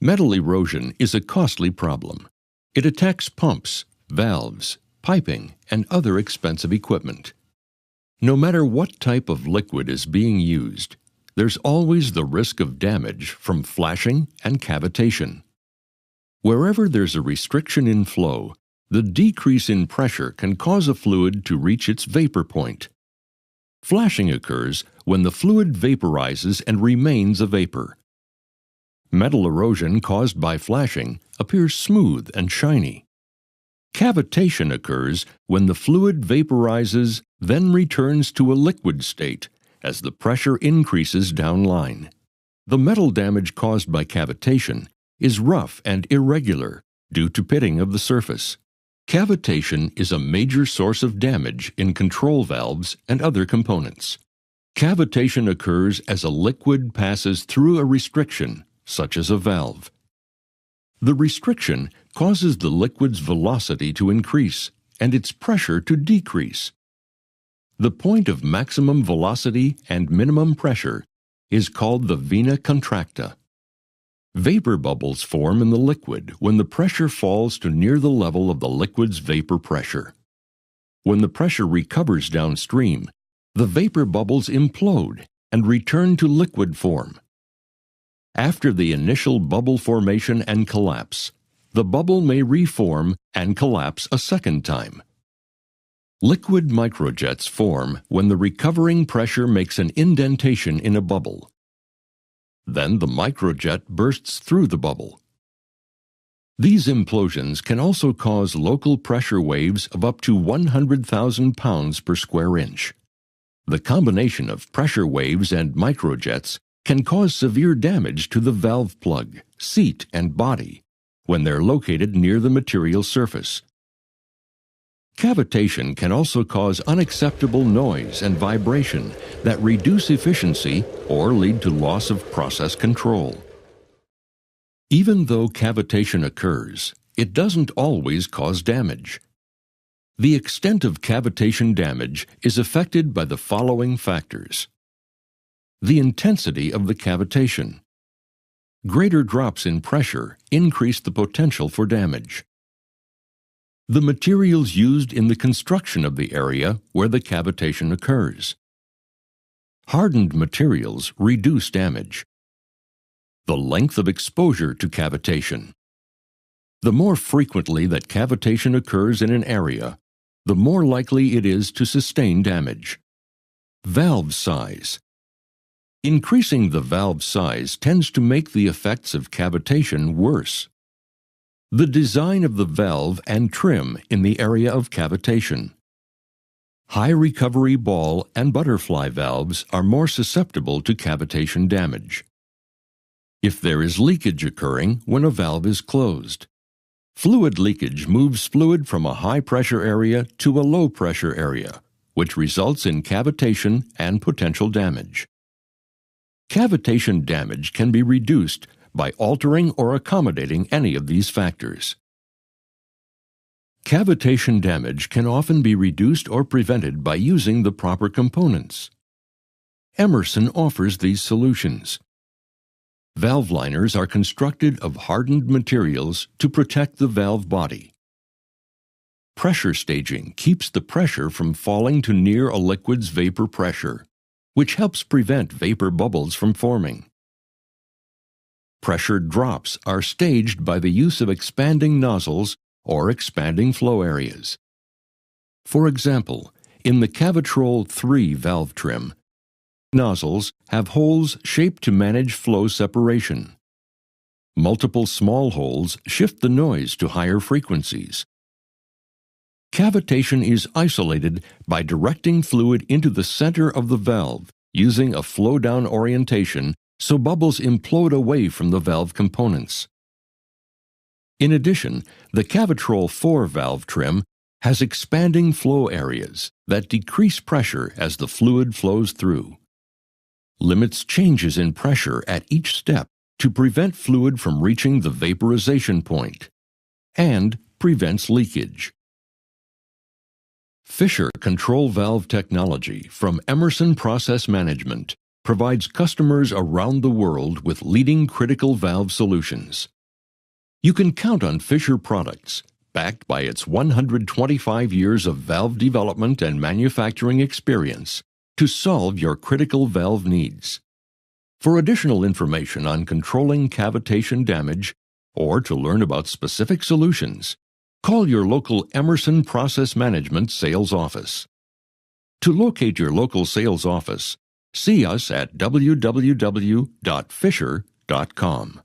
Metal erosion is a costly problem. It attacks pumps, valves, piping, and other expensive equipment. No matter what type of liquid is being used, there's always the risk of damage from flashing and cavitation. Wherever there's a restriction in flow, the decrease in pressure can cause a fluid to reach its vapor point. Flashing occurs when the fluid vaporizes and remains a vapor. Metal erosion caused by flashing appears smooth and shiny. Cavitation occurs when the fluid vaporizes, then returns to a liquid state as the pressure increases downline. The metal damage caused by cavitation is rough and irregular due to pitting of the surface. Cavitation is a major source of damage in control valves and other components. Cavitation occurs as a liquid passes through a restriction, such as a valve. The restriction causes the liquid's velocity to increase and its pressure to decrease. The point of maximum velocity and minimum pressure is called the vena contracta. Vapor bubbles form in the liquid when the pressure falls to near the level of the liquid's vapor pressure. When the pressure recovers downstream, the vapor bubbles implode and return to liquid form. After the initial bubble formation and collapse, the bubble may reform and collapse a second time. Liquid microjets form when the recovering pressure makes an indentation in a bubble. Then the microjet bursts through the bubble. These implosions can also cause local pressure waves of up to 100,000 pounds per square inch. The combination of pressure waves and microjets can cause severe damage to the valve plug, seat, and body when they're located near the material surface. Cavitation can also cause unacceptable noise and vibration that reduce efficiency or lead to loss of process control. Even though cavitation occurs, it doesn't always cause damage. The extent of cavitation damage is affected by the following factors. The intensity of the cavitation. Greater drops in pressure increase the potential for damage. The materials used in the construction of the area where the cavitation occurs. Hardened materials reduce damage. The length of exposure to cavitation. The more frequently that cavitation occurs in an area, the more likely it is to sustain damage. Valve size. Increasing the valve size tends to make the effects of cavitation worse. The design of the valve and trim in the area of cavitation. High recovery ball and butterfly valves are more susceptible to cavitation damage. If there is leakage occurring when a valve is closed. Fluid leakage moves fluid from a high-pressure area to a low-pressure area, which results in cavitation and potential damage. Cavitation damage can be reduced by altering or accommodating any of these factors. Cavitation damage can often be reduced or prevented by using the proper components. Emerson offers these solutions. Valve liners are constructed of hardened materials to protect the valve body. Pressure staging keeps the pressure from falling to near a liquid's vapor pressure, which helps prevent vapor bubbles from forming. Pressure drops are staged by the use of expanding nozzles or expanding flow areas. For example, in the Cavitrol 3 valve trim, nozzles have holes shaped to manage flow separation. Multiple small holes shift the noise to higher frequencies. Cavitation is isolated by directing fluid into the center of the valve using a flow-down orientation so bubbles implode away from the valve components. In addition, the Cavitrol 4 valve trim has expanding flow areas that decrease pressure as the fluid flows through. Limits changes in pressure at each step to prevent fluid from reaching the vaporization point, and prevents leakage. Fisher Control Valve Technology from Emerson Process Management provides customers around the world with leading critical valve solutions. You can count on Fisher products, backed by its 125 years of valve development and manufacturing experience, to solve your critical valve needs. For additional information on controlling cavitation damage or to learn about specific solutions, call your local Emerson Process Management sales office. To locate your local sales office, see us at www.fisher.com.